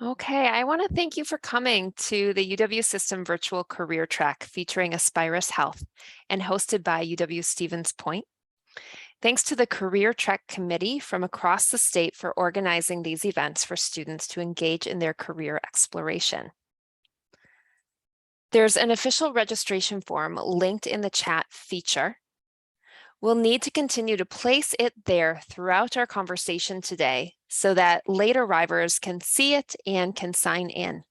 Okay, I want to thank you for coming to the UW System Virtual Career Track featuring Aspirus Health and hosted by UW Stevens Point. Thanks to the Career Track Committee from across the state for organizing these events for students to engage in their career exploration. There's an official registration form linked in the chat feature. We'll need to continue to place it there throughout our conversation today so that late arrivers can see it and can sign in.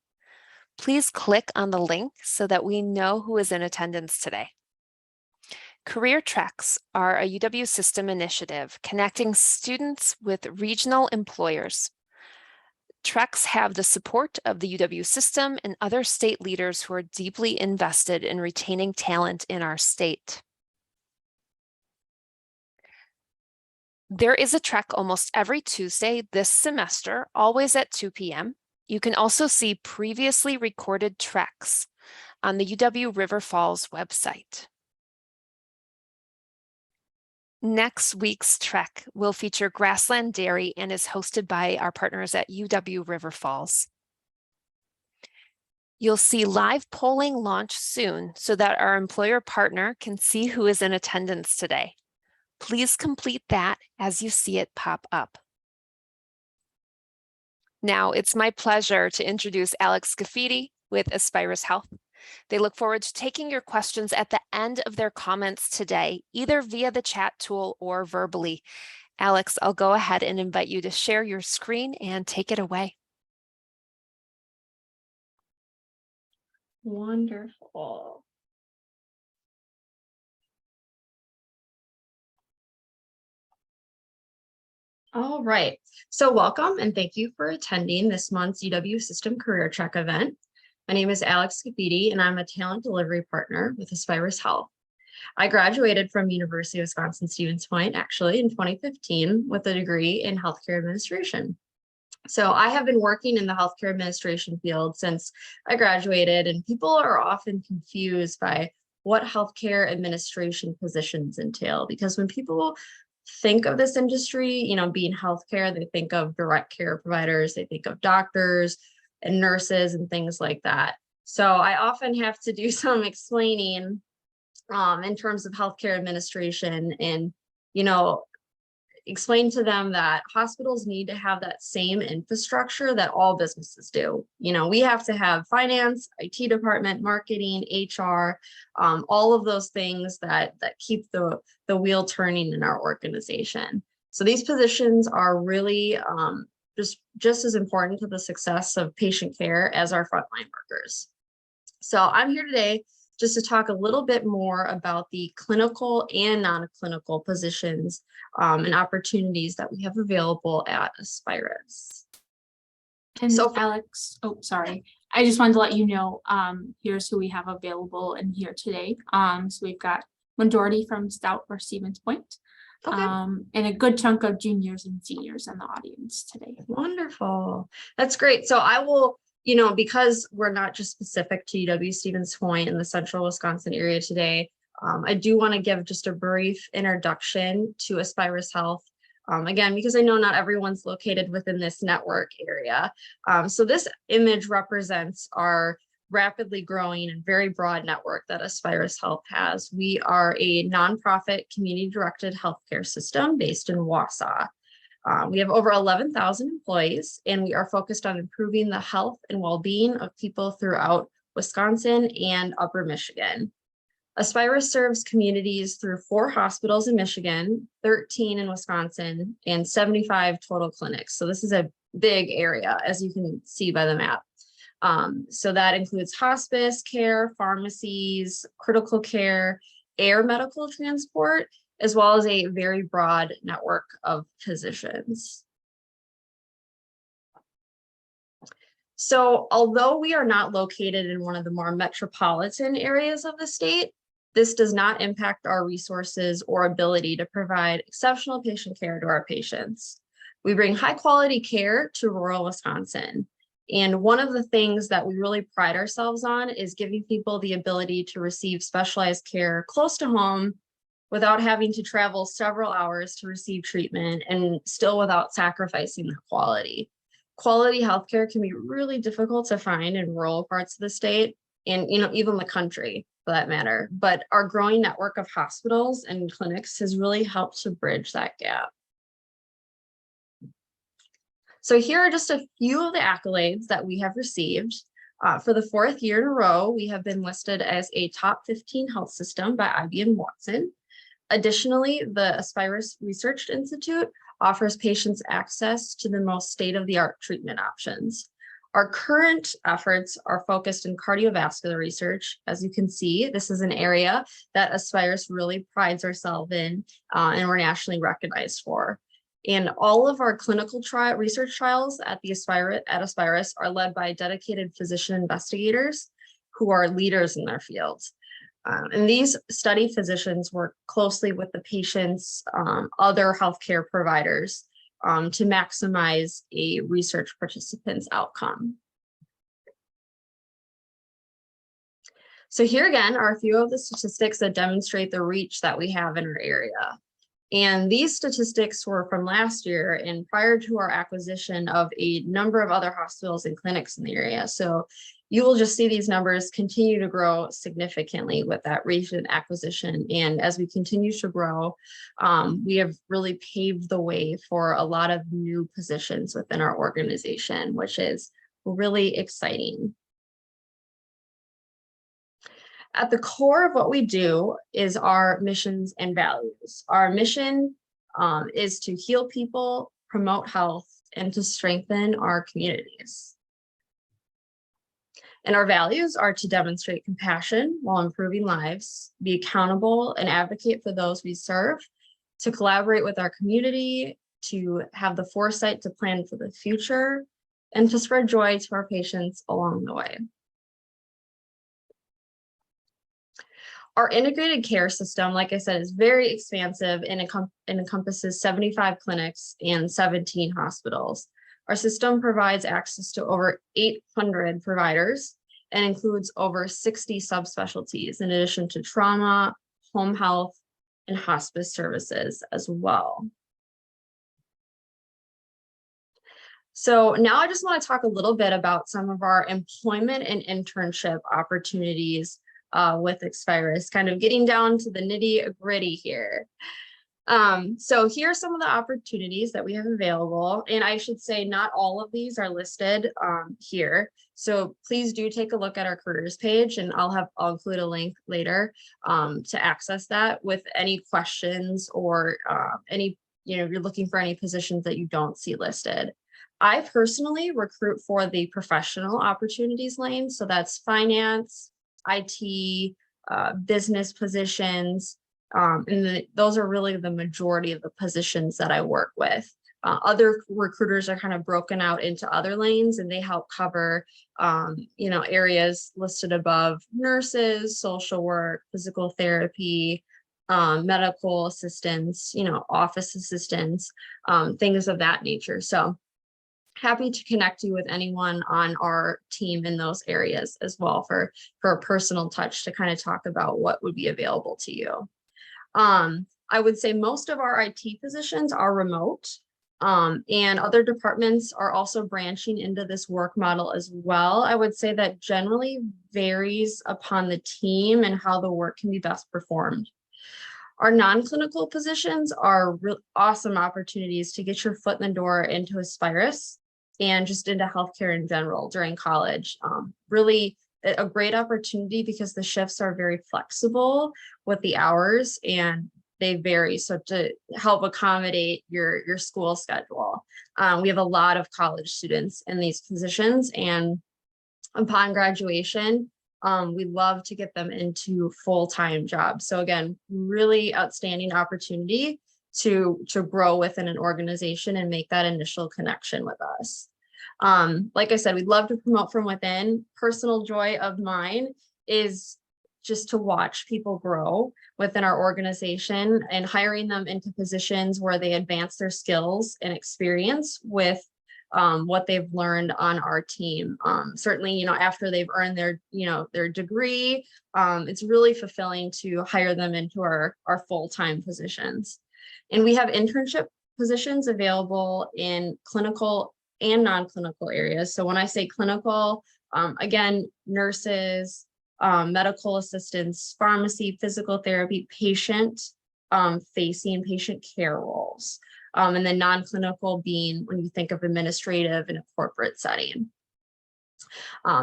Please click on the link so that we know who is in attendance today. Career Tracks are a UW System initiative connecting students with regional employers. Treks have the support of the UW System and other state leaders who are deeply invested in retaining talent in our state. There is a trek almost every Tuesday this semester, always at 2 p.m. You can also see previously recorded treks on the UW River Falls website. Next week's trek will feature Grassland Dairy and is hosted by our partners at UW River Falls. You'll see live polling launch soon so that our employer partner can see who is in attendance today. Please complete that as you see it pop up. Now it's my pleasure to introduce Alex Scaffidi with Aspirus Health. They look forward to taking your questions at the end of their comments today, either via the chat tool or verbally. Alex, I'll go ahead and invite you to share your screen and take it away. Wonderful. All right, so welcome and thank you for attending this month's UW System Career Track event. My name is Alex Scaffidi and I'm a talent delivery partner with Aspirus Health. I graduated from University of Wisconsin-Stevens Point actually in 2015 with a degree in healthcare administration. So I have been working in the healthcare administration field since I graduated, and people are often confused by what healthcare administration positions entail, because when people think of this industry, being healthcare, they think of direct care providers, they think of doctors and nurses and things like that. So I often have to do some explaining in terms of healthcare administration and, explain to them that hospitals need to have that same infrastructure that all businesses do. We have to have finance, IT department, marketing, HR, all of those things that keep the wheel turning in our organization. So these positions are really just as important to the success of patient care as our frontline workers. So I'm here today just to talk a little bit more about the clinical and non-clinical positions and opportunities that we have available at Aspirus. And so Alex, sorry. I just wanted to let you know, here's who we have available in here today. So we've got majority from Stout or Stevens Point, okay, and a good chunk of juniors and seniors in the audience today. Wonderful. That's great. So I will, because we're not just specific to UW Stevens Point in the central Wisconsin area today, I do want to give just a brief introduction to Aspirus Health. Again, because I know not everyone's located within this network area. So this image represents our rapidly growing and very broad network that Aspirus Health has. We are a nonprofit community-directed healthcare system based in Wausau. We have over 11,000 employees, and we are focused on improving the health and well-being of people throughout Wisconsin and Upper Michigan. Aspirus serves communities through 4 hospitals in Michigan, 13 in Wisconsin, and 75 total clinics. So this is a big area, as you can see by the map. So that includes hospice care, pharmacies, critical care, air medical transport, as well as a very broad network of physicians. So although we are not located in one of the more metropolitan areas of the state, this does not impact our resources or ability to provide exceptional patient care to our patients. We bring high quality care to rural Wisconsin. And one of the things that we really pride ourselves on is giving people the ability to receive specialized care close to home without having to travel several hours to receive treatment, and still without sacrificing the quality. Quality healthcare can be really difficult to find in rural parts of the state and, even the country for that matter. But our growing network of hospitals and clinics has really helped to bridge that gap. So here are just a few of the accolades that we have received. For the 4th year in a row, we have been listed as a top 15 health system by IBM Watson. Additionally, the Aspirus Research Institute offers patients access to the most state-of-the-art treatment options. Our current efforts are focused in cardiovascular research. As you can see, this is an area that Aspirus really prides ourselves in, and we're nationally recognized for. And all of our clinical research trials at Aspirus are led by dedicated physician investigators who are leaders in their fields. And these study physicians work closely with the patient's other healthcare providers to maximize a research participant's outcome. So here again are a few of the statistics that demonstrate the reach that we have in our area. And these statistics were from last year and prior to our acquisition of a number of other hospitals and clinics in the area. So you will just see these numbers continue to grow significantly with that recent acquisition. And as we continue to grow, we have really paved the way for a lot of new positions within our organization, which is really exciting. At the core of what we do is our missions and values. Our mission is to heal people, promote health, and to strengthen our communities. And our values are to demonstrate compassion while improving lives, be accountable and advocate for those we serve, to collaborate with our community, to have the foresight to plan for the future, and to spread joy to our patients along the way. Our integrated care system, like I said, is very expansive and encompasses 75 clinics and 17 hospitals. Our system provides access to over 800 providers and includes over 60 subspecialties in addition to trauma, home health, and hospice services as well. So now I just want to talk a little bit about some of our employment and internship opportunities with Aspirus, kind of getting down to the nitty-gritty here. So here are some of the opportunities that we have available, and I should say not all of these are listed here. So please do take a look at our careers page, and I'll include a link later to access that with any questions or you're looking for any positions that you don't see listed. I personally recruit for the professional opportunities lane, so that's finance, IT, business positions, and those are really the majority of the positions that I work with. Other recruiters are kind of broken out into other lanes, and they help cover, areas listed above: nurses, social work, physical therapy, medical assistants, office assistants, things of that nature. So happy to connect you with anyone on our team in those areas as well for a personal touch to kind of talk about what would be available to you. I would say most of our IT positions are remote, and other departments are also branching into this work model as well. I would say that generally varies upon the team and how the work can be best performed. Our non-clinical positions are awesome opportunities to get your foot in the door into Aspirus and just into healthcare in general during college. Really a great opportunity because the shifts are very flexible with the hours and they vary. So to help accommodate your school schedule, we have a lot of college students in these positions, and upon graduation, we love to get them into full-time jobs. So again, really outstanding opportunity to grow within an organization and make that initial connection with us. Like I said, we'd love to promote from within. Personal joy of mine is just to watch people grow within our organization and hiring them into positions where they advance their skills and experience with what they've learned on our team. Certainly, after they've earned their degree, it's really fulfilling to hire them into our full-time positions. And we have internship positions available in clinical and non-clinical areas. So when I say clinical, again, nurses, medical assistants, pharmacy, physical therapy, patient facing patient care roles. And then non-clinical being when you think of administrative in a corporate setting.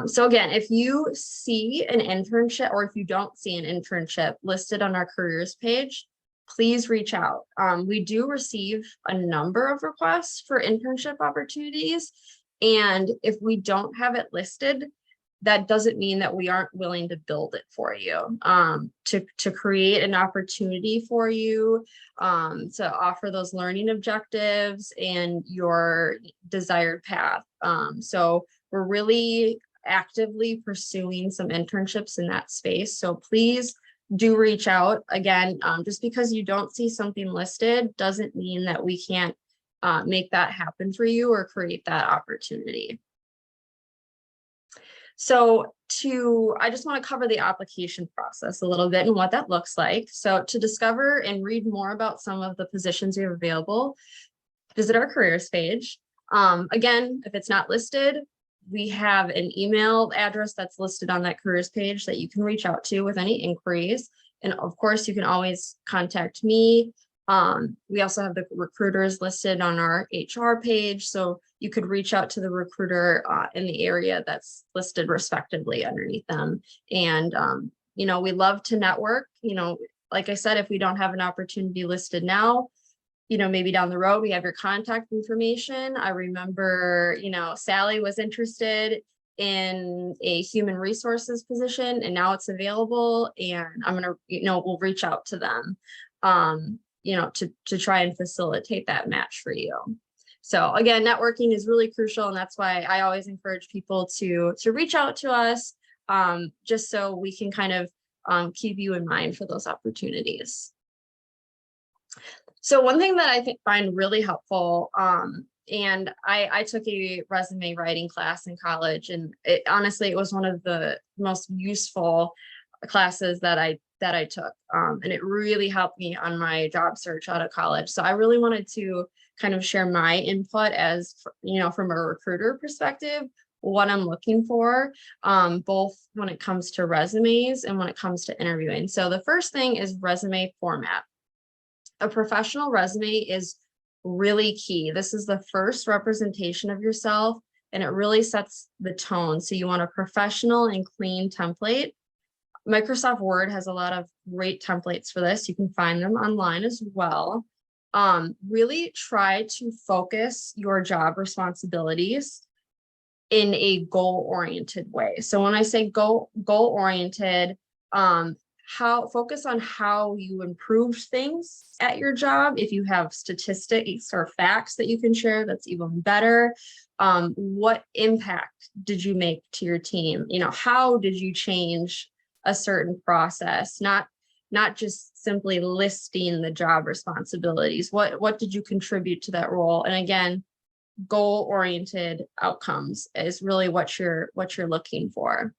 So again, if you see an internship or if you don't see an internship listed on our careers page, please reach out. We do receive a number of requests for internship opportunities. And if we don't have it listed, that doesn't mean that we aren't willing to build it for you, to create an opportunity for you, to offer those learning objectives and your desired path. So we're really actively pursuing some internships in that space. So please do reach out. Again, just because you don't see something listed doesn't mean that we can't make that happen for you or create that opportunity. So I just want to cover the application process a little bit and what that looks like. So to discover and read more about some of the positions we have available, visit our careers page. Again, if it's not listed, we have an email address that's listed on that careers page that you can reach out to with any inquiries. And of course, you can always contact me. We also have the recruiters listed on our HR page. So you could reach out to the recruiter in the area that's listed respectively underneath them. And, we love to network. Like I said, if we don't have an opportunity listed now, maybe down the road, we have your contact information. I remember, Sally was interested in a human resources position and now it's available, and I'm going to, we'll reach out to them, to try and facilitate that match for you. So again, networking is really crucial. And that's why I always encourage people to reach out to us, just so we can kind of keep you in mind for those opportunities. So one thing that I find really helpful, and I took a resume writing class in college, and honestly, it was one of the most useful classes that I took, and it really helped me on my job search out of college. So I really wanted to kind of share my input as, from a recruiter perspective, what I'm looking for, both when it comes to resumes and when it comes to interviewing. So the first thing is resume format. A professional resume is really key. This is the first representation of yourself, and it really sets the tone. So you want a professional and clean template. Microsoft Word has a lot of great templates for this. You can find them online as well. Really try to focus your job responsibilities in a goal-oriented way. So when I say goal-oriented, focus on how you improved things at your job. If you have statistics or facts that you can share, that's even better. What impact did you make to your team? How did you change a certain process? Not just simply listing the job responsibilities. What did you contribute to that role? And again, goal-oriented outcomes is really what you're looking for.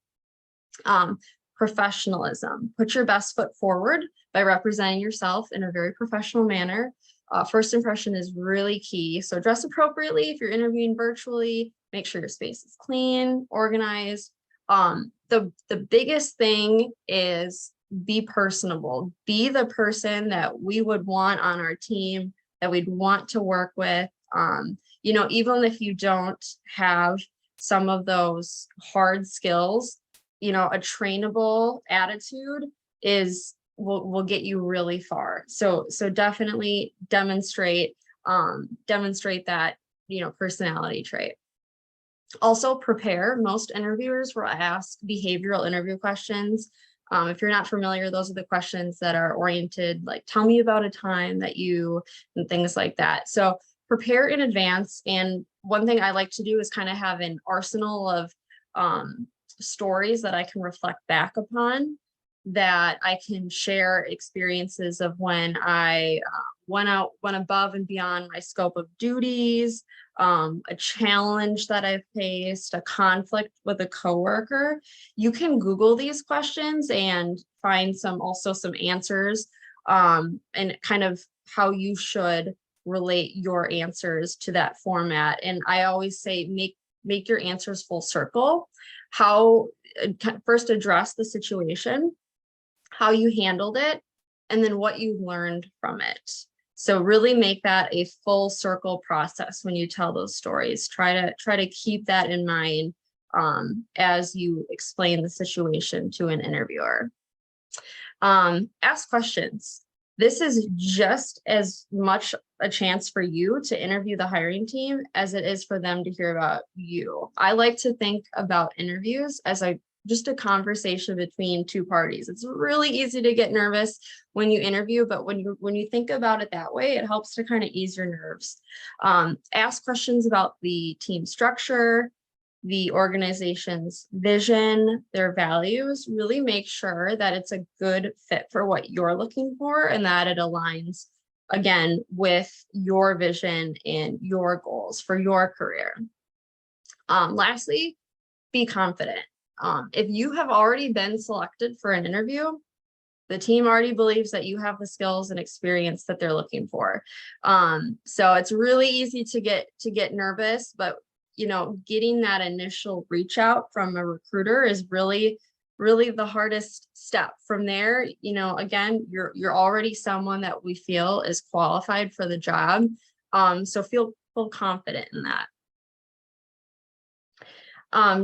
Professionalism. Put your best foot forward by representing yourself in a very professional manner. First impression is really key. So dress appropriately if you're interviewing virtually. Make sure your space is clean, organized. The biggest thing is be personable. Be the person that we would want on our team, that we'd want to work with. Even if you don't have some of those hard skills, a trainable attitude will get you really far. So definitely demonstrate that, personality trait. Also prepare. Most interviewers will ask behavioral interview questions. If you're not familiar, those are the questions that are oriented, like, tell me about a time that and things like that. So prepare in advance. And one thing I like to do is kind of have an arsenal of stories that I can reflect back upon, that I can share experiences of when I went above and beyond my scope of duties, a challenge that I've faced, a conflict with a coworker. You can Google these questions and find some answers, and kind of how you should relate your answers to that format. And I always say, make your answers full circle. How first address the situation, how you handled it, and then what you learned from it. So really make that a full circle process when you tell those stories. Try to keep that in mind as you explain the situation to an interviewer. Ask questions. This is just as much a chance for you to interview the hiring team as it is for them to hear about you. I like to think about interviews as just a conversation between two parties. It's really easy to get nervous when you interview, but when you think about it that way, it helps to kind of ease your nerves. Ask questions about the team structure, the organization's vision, their values. Really make sure that it's a good fit for what you're looking for and that it aligns, again, with your vision and your goals for your career. Lastly, be confident. If you have already been selected for an interview, the team already believes that you have the skills and experience that they're looking for. So it's really easy to get nervous, but getting that initial reach out from a recruiter is really the hardest step. From there, again, you're already someone that we feel is qualified for the job. So feel confident in that.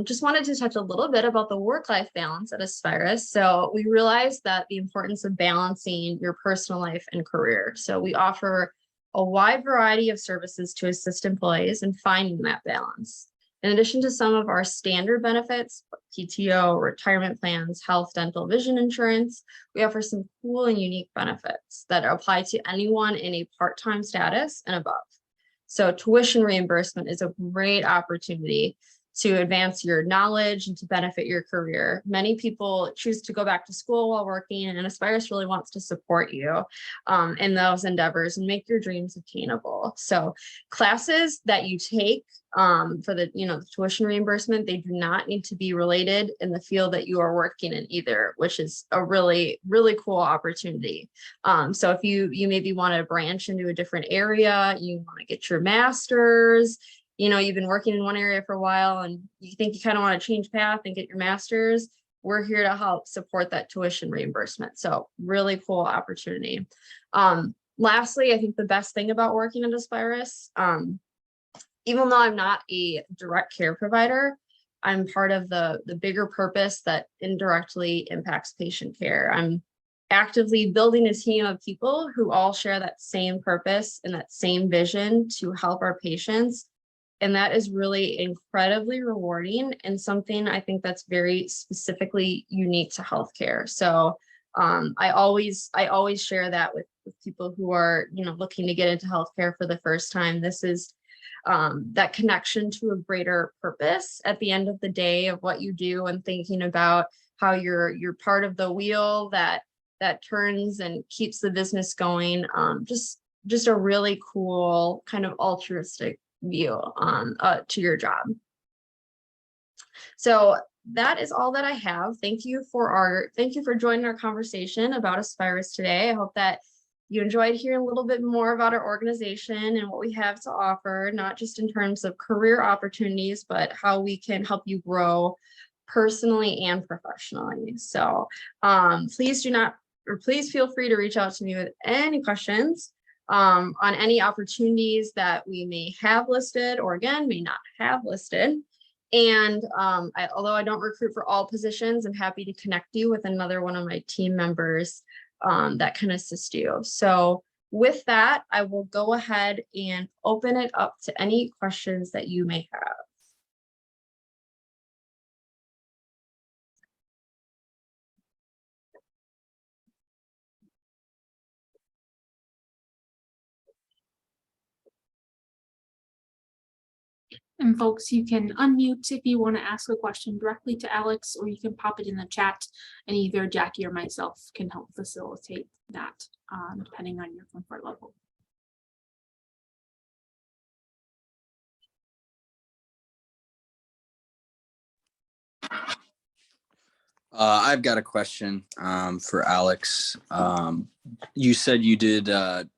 Just wanted to touch a little bit about the work-life balance at Aspirus. So we realized that the importance of balancing your personal life and career. So we offer a wide variety of services to assist employees in finding that balance. In addition to some of our standard benefits, PTO, retirement plans, health, dental, vision insurance, we offer some cool and unique benefits that apply to anyone in a part-time status and above. So tuition reimbursement is a great opportunity to advance your knowledge and to benefit your career. Many people choose to go back to school while working, and Aspirus really wants to support you in those endeavors and make your dreams attainable. So classes that you take for the tuition reimbursement, they do not need to be related in the field that you are working in either, which is a really cool opportunity. So if you maybe want to branch into a different area, you want to get your master's, you've been working in one area for a while and you think you kind of want to change path and get your master's, we're here to help support that tuition reimbursement. So really cool opportunity. Lastly, I think the best thing about working at Aspirus, even though I'm not a direct care provider, I'm part of the bigger purpose that indirectly impacts patient care. I'm actively building a team of people who all share that same purpose and that same vision to help our patients. And that is really incredibly rewarding and something I think that's very specifically unique to healthcare. So I always share that with people who are, looking to get into healthcare for the first time. This is that connection to a greater purpose at the end of the day of what you do and thinking about how you're part of the wheel that turns and keeps the business going. Just a really cool kind of altruistic view to your job. So that is all that I have. Thank you for joining our conversation about Aspirus today. I hope that you enjoyed hearing a little bit more about our organization and what we have to offer, not just in terms of career opportunities, but how we can help you grow personally and professionally. So please feel free to reach out to me with any questions on any opportunities that we may have listed or again, may not have listed. And although I don't recruit for all positions, I'm happy to connect you with another one of my team members that can assist you. So with that, I will go ahead and open it up to any questions that you may have. And folks, you can unmute if you want to ask a question directly to Alex, or you can pop it in the chat and either Jackie or myself can help facilitate that depending on your comfort level. I've got a question for Alex. You said you did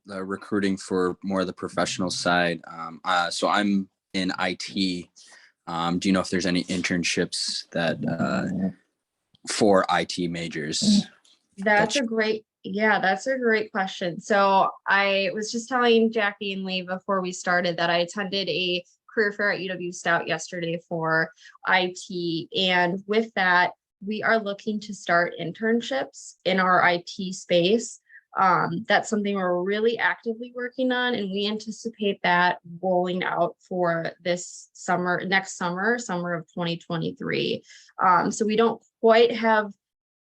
recruiting for more of the professional side. So I'm in IT. Do you know if there's any internships that for IT majors? That's a great question. So I was just telling Jackie and Lee before we started that I attended a career fair at UW Stout yesterday for IT. And with that, we are looking to start internships in our IT space. That's something we're really actively working on, and we anticipate that rolling out for this summer, next summer, summer of 2023. So we don't quite have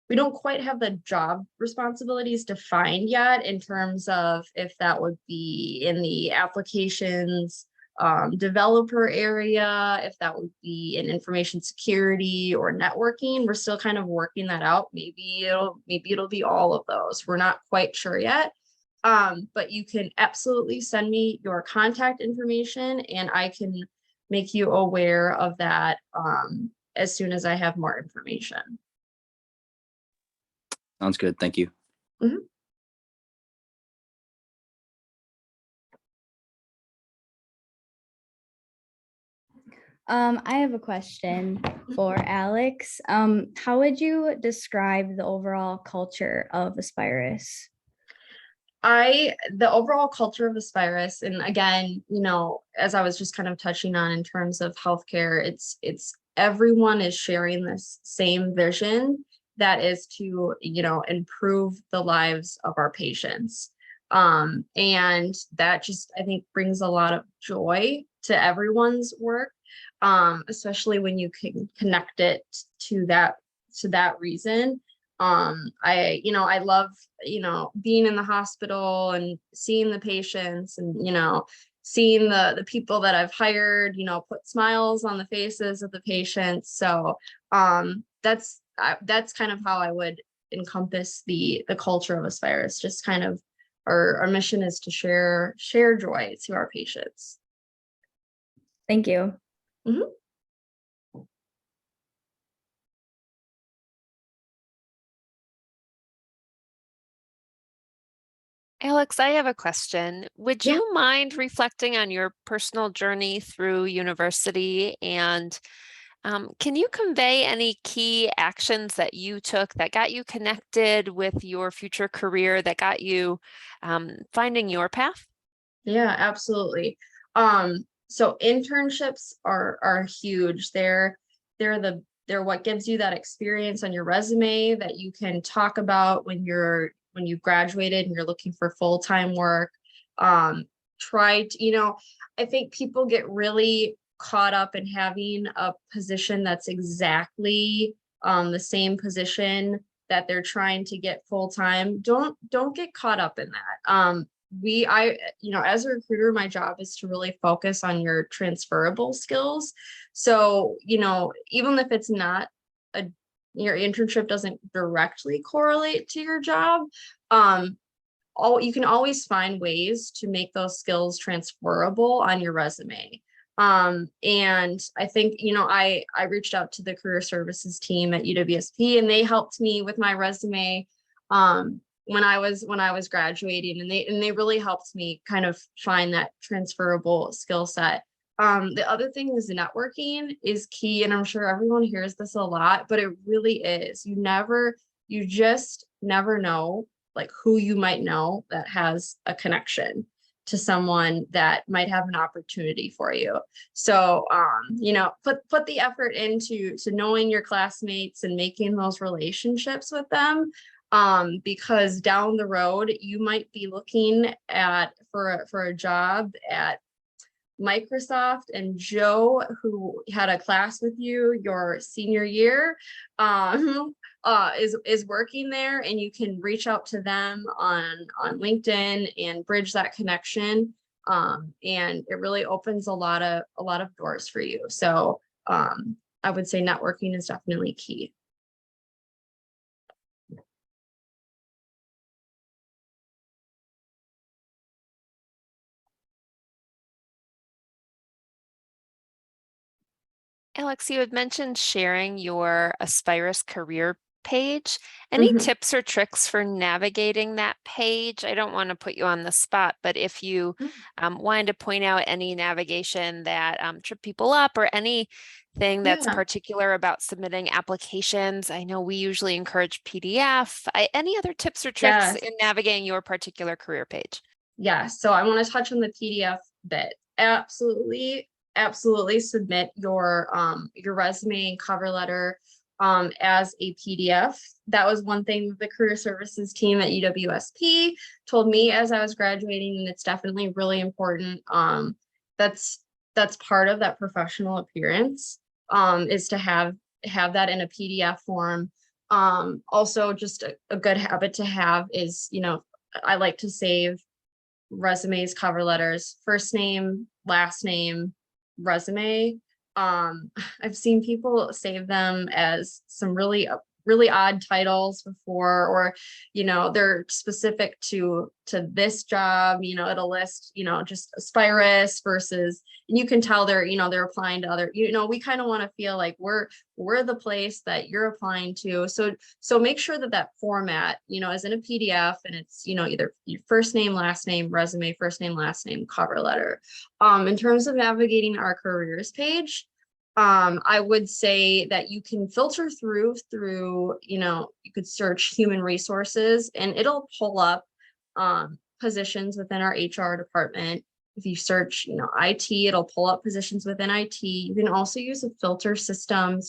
the job responsibilities defined yet in terms of if that would be in the applications developer area, if that would be in information security or networking. We're still kind of working that out. Maybe it'll be all of those. We're not quite sure yet. But you can absolutely send me your contact information and I can make you aware of that as soon as I have more information. Sounds good. Thank you. Mm-hmm. I have a question for Alex. How would you describe the overall culture of Aspirus? The overall culture of Aspirus, and again, as I was just kind of touching on in terms of healthcare, it's everyone is sharing this same vision that is to, improve the lives of our patients. And that just, I think, brings a lot of joy to everyone's work. Especially when you can connect it to that reason. I love, being in the hospital and seeing the patients and, seeing the people that I've hired, put smiles on the faces of the patients. So that's kind of how I would encompass the culture of Aspirus. Just kind of our mission is to share joy to our patients. Thank you. Mm-hmm. Alex, I have a question. Would Yeah. you mind reflecting on your personal journey through university, and can you convey any key actions that you took that got you connected with your future career, that got you finding your path? Yeah, absolutely. So internships are huge. They're what gives you that experience on your resume that you can talk about when you graduated and you're looking for full-time work. I think people get really caught up in having a position that's exactly the same position that they're trying to get full-time. Don't get caught up in that. As a recruiter, my job is to really focus on your transferable skills. So, even if it's not your internship doesn't directly correlate to your job, you can always find ways to make those skills transferable on your resume. And I think, I reached out to the career services team at UWSP and they helped me with my resume when I was graduating, and they really helped me kind of find that transferable skill set. The other thing is networking is key, and I'm sure everyone hears this a lot, but it really is. You just never know like who you might know that has a connection to someone that might have an opportunity for you. So, put the effort into knowing your classmates and making those relationships with them. Because down the road, you might be looking for a job at Microsoft, and Joe, who had a class with you your senior year, is working there, and you can reach out to them on LinkedIn and bridge that connection. And it really opens a lot of doors for you. So I would say networking is definitely key. Alex, you had mentioned sharing your Aspirus career page. Any Mhm. tips or tricks for navigating that page? I don't want to put you on the spot, but if you wanted to point out any navigation that trip people up or anything that's Yeah. particular about submitting applications, I know we usually encourage PDF. Any other tips or tricks Yes. in navigating your particular career page? Yeah, so I want to touch on the PDF bit. Absolutely, absolutely submit your resume and cover letter as a PDF. That was one thing that the career services team at UWSP told me as I was graduating, and it's definitely really important. That's part of that professional appearance, is to have that in a PDF form. Also just a good habit to have is, I like to save resumes, cover letters, first name, last name, resume. I've seen people save them as some really odd titles before, or they're specific to this job. It'll list just Aspirus versus, and you can tell they're applying to other. We kind of want to feel like we're the place that you're applying to. So make sure that format is in a PDF, and it's either your first name, last name, resume, first name, last name, cover letter. In terms of navigating our careers page, I would say that you can filter through, you could search human resources and it'll pull up positions within our HR department. If you search, IT, it'll pull up positions within IT. You can also use a filter system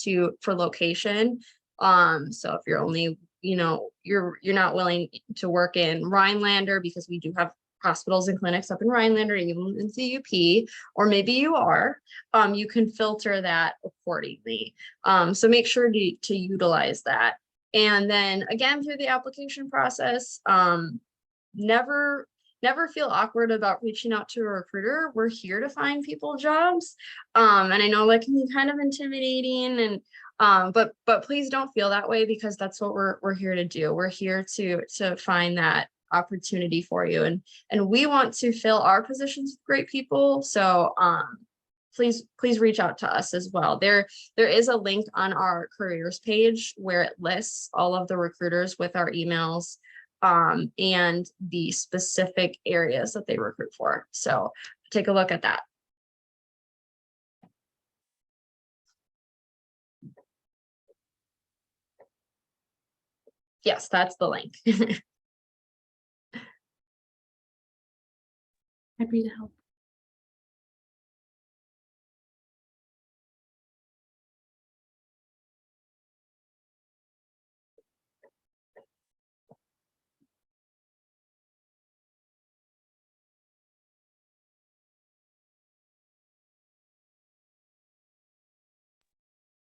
for location. So if you're only, you're not willing to work in Rhinelander, because we do have hospitals and clinics up in Rhinelander, even in CUP, or maybe you are, you can filter that accordingly. So make sure to utilize that. And then again, through the application process, never feel awkward about reaching out to a recruiter. We're here to find people jobs. And I know that can be kind of intimidating, and but please don't feel that way, because that's what we're here to do. We're here to find that opportunity for you, and we want to fill our positions with great people. So please reach out to us as well. There is a link on our careers page where it lists all of the recruiters with our emails and the specific areas that they recruit for. So take a look at that. Yes, that's the link. Happy to help.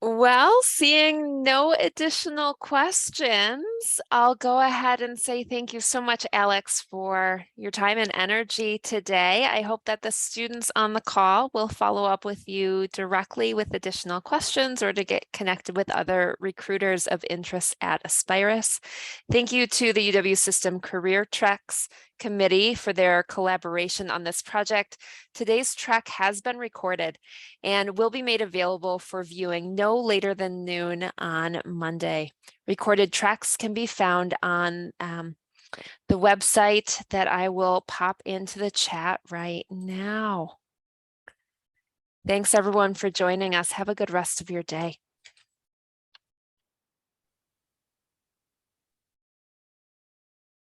Well, seeing no additional questions, I'll go ahead and say thank you so much, Alex, for your time and energy today. I hope that the students on the call will follow up with you directly with additional questions or to get connected with other recruiters of interest at Aspirus. Thank you to the UW System Career Treks Committee for their collaboration on this project. Today's trek has been recorded and will be made available for viewing no later than noon on Monday. Recorded treks can be found on the website that I will pop into the chat right now. Thanks everyone for joining us. Have a good rest of your day.